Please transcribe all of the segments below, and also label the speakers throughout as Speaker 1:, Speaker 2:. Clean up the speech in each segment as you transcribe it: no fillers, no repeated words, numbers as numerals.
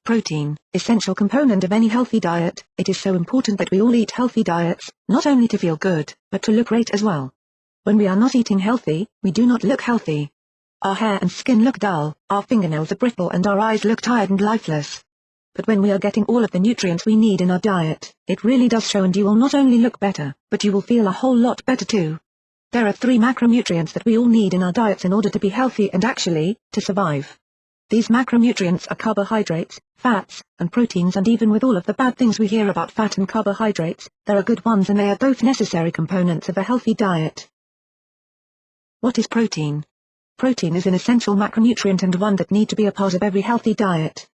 Speaker 1: Protein, essential component of any healthy diet. It is so important that we all eat healthy diets, not only to feel good, but to look great as well. When we are not eating healthy, we do not look healthy. Our hair and skin look dull, our fingernails are brittle and our eyes look tired and lifeless. But when we are getting all of the nutrients we need in our diet, it really does show, and you will not only look better, but you will feel a whole lot better too. There are 3 macronutrients that we all need in our diets in order to be healthy and actually, to survive. These macronutrients are carbohydrates, fats, and proteins, and even with all of the bad things we hear about fat and carbohydrates, there are good ones and they are both necessary components of a healthy diet. What is protein? Protein is an essential macronutrient and one that needs to be a part of every healthy diet.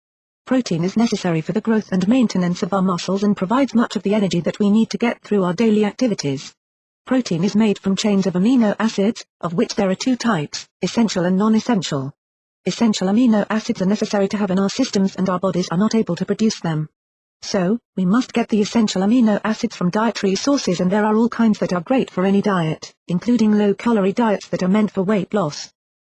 Speaker 1: Protein is necessary for the growth and maintenance of our muscles and provides much of the energy that we need to get through our daily activities. Protein is made from chains of amino acids, of which there are 2 types, essential and non-essential. Essential amino acids are necessary to have in our systems and our bodies are not able to produce them. So, we must get the essential amino acids from dietary sources, and there are all kinds that are great for any diet, including low-calorie diets that are meant for weight loss.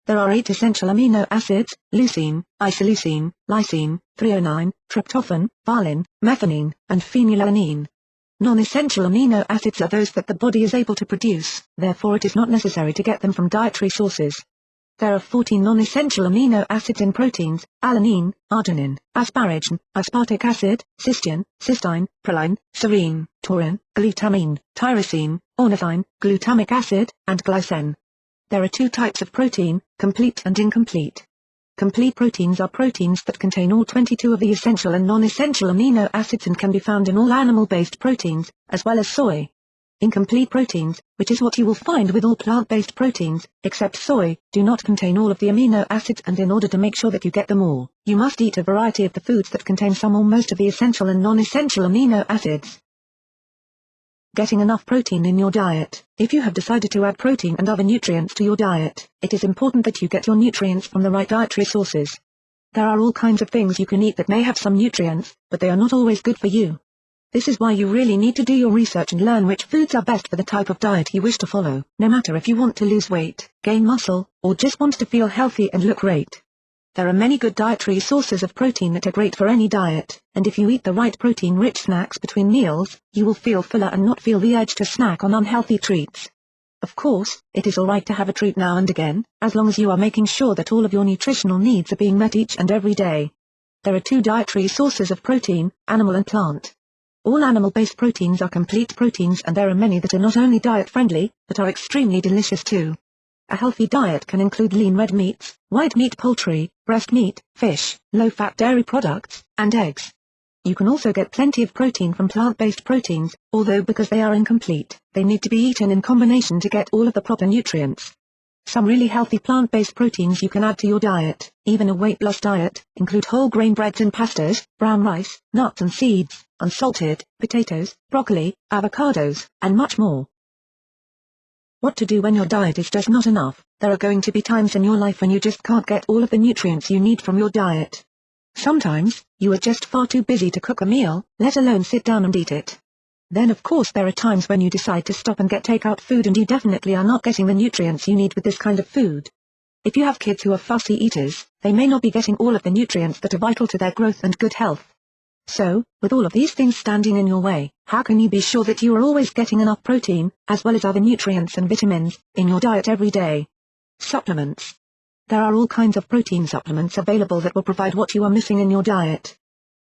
Speaker 1: There are 8 essential amino acids: leucine, isoleucine, lysine, threonine, tryptophan, valine, methionine, and phenylalanine. Non-essential amino acids are those that the body is able to produce, therefore it is not necessary to get them from dietary sources. There are 14 non-essential amino acids in proteins: alanine, arginine, asparagine, aspartic acid, cysteine, cysteine, proline, serine, taurine, glutamine, tyrosine, ornithine, glutamic acid, and glycine. There are 2 types of protein, complete and incomplete. Complete proteins are proteins that contain all 22 of the essential and non-essential amino acids and can be found in all animal-based proteins, as well as soy. Incomplete proteins, which is what you will find with all plant-based proteins, except soy, do not contain all of the amino acids, and in order to make sure that you get them all, you must eat a variety of the foods that contain some or most of the essential and non-essential amino acids. Getting enough protein in your diet. If you have decided to add protein and other nutrients to your diet, it is important that you get your nutrients from the right dietary sources. There are all kinds of things you can eat that may have some nutrients, but they are not always good for you. This is why you really need to do your research and learn which foods are best for the type of diet you wish to follow, no matter if you want to lose weight, gain muscle, or just want to feel healthy and look great. There are many good dietary sources of protein that are great for any diet, and if you eat the right protein-rich snacks between meals, you will feel fuller and not feel the urge to snack on unhealthy treats. Of course, it is alright to have a treat now and again, as long as you are making sure that all of your nutritional needs are being met each and every day. There are 2 dietary sources of protein, animal and plant. All animal-based proteins are complete proteins, and there are many that are not only diet-friendly, but are extremely delicious too. A healthy diet can include lean red meats, white meat, poultry, breast meat, fish, low-fat dairy products, and eggs. You can also get plenty of protein from plant-based proteins, although because they are incomplete, they need to be eaten in combination to get all of the proper nutrients. Some really healthy plant-based proteins you can add to your diet, even a weight loss diet, include whole grain breads and pastas, brown rice, nuts and seeds, unsalted, potatoes, broccoli, avocados, and much more. What to do when your diet is just not enough? There are going to be times in your life when you just can't get all of the nutrients you need from your diet. Sometimes, you are just far too busy to cook a meal, let alone sit down and eat it. Then of course there are times when you decide to stop and get takeout food, and you definitely are not getting the nutrients you need with this kind of food. If you have kids who are fussy eaters, they may not be getting all of the nutrients that are vital to their growth and good health. So, with all of these things standing in your way, how can you be sure that you are always getting enough protein, as well as other nutrients and vitamins, in your diet every day? Supplements. There are all kinds of protein supplements available that will provide what you are missing in your diet.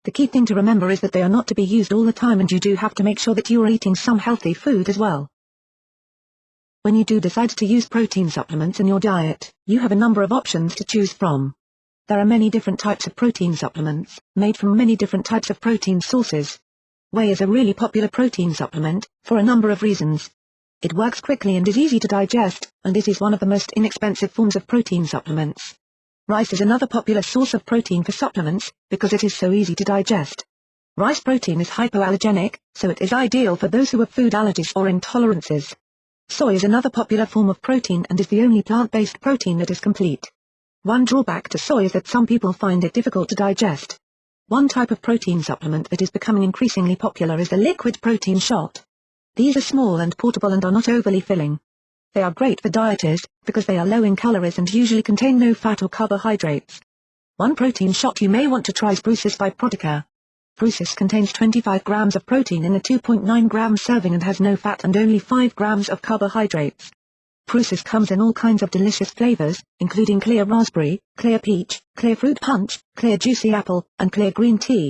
Speaker 1: The key thing to remember is that they are not to be used all the time, and you do have to make sure that you are eating some healthy food as well. When you do decide to use protein supplements in your diet, you have a number of options to choose from. There are many different types of protein supplements, made from many different types of protein sources. Whey is a really popular protein supplement, for a number of reasons. It works quickly and is easy to digest, and it is one of the most inexpensive forms of protein supplements. Rice is another popular source of protein for supplements, because it is so easy to digest. Rice protein is hypoallergenic, so it is ideal for those who have food allergies or intolerances. Soy is another popular form of protein and is the only plant-based protein that is complete. One drawback to soy is that some people find it difficult to digest. One type of protein supplement that is becoming increasingly popular is the liquid protein shot. These are small and portable and are not overly filling. They are great for dieters, because they are low in calories and usually contain no fat or carbohydrates. One protein shot you may want to try is Proasis by Protica. Proasis contains 25 grams of protein in a 2.9 gram serving and has no fat and only 5 grams of carbohydrates. Proasis comes in all kinds of delicious flavors, including clear raspberry, clear peach, clear fruit punch, clear juicy apple, and clear green tea.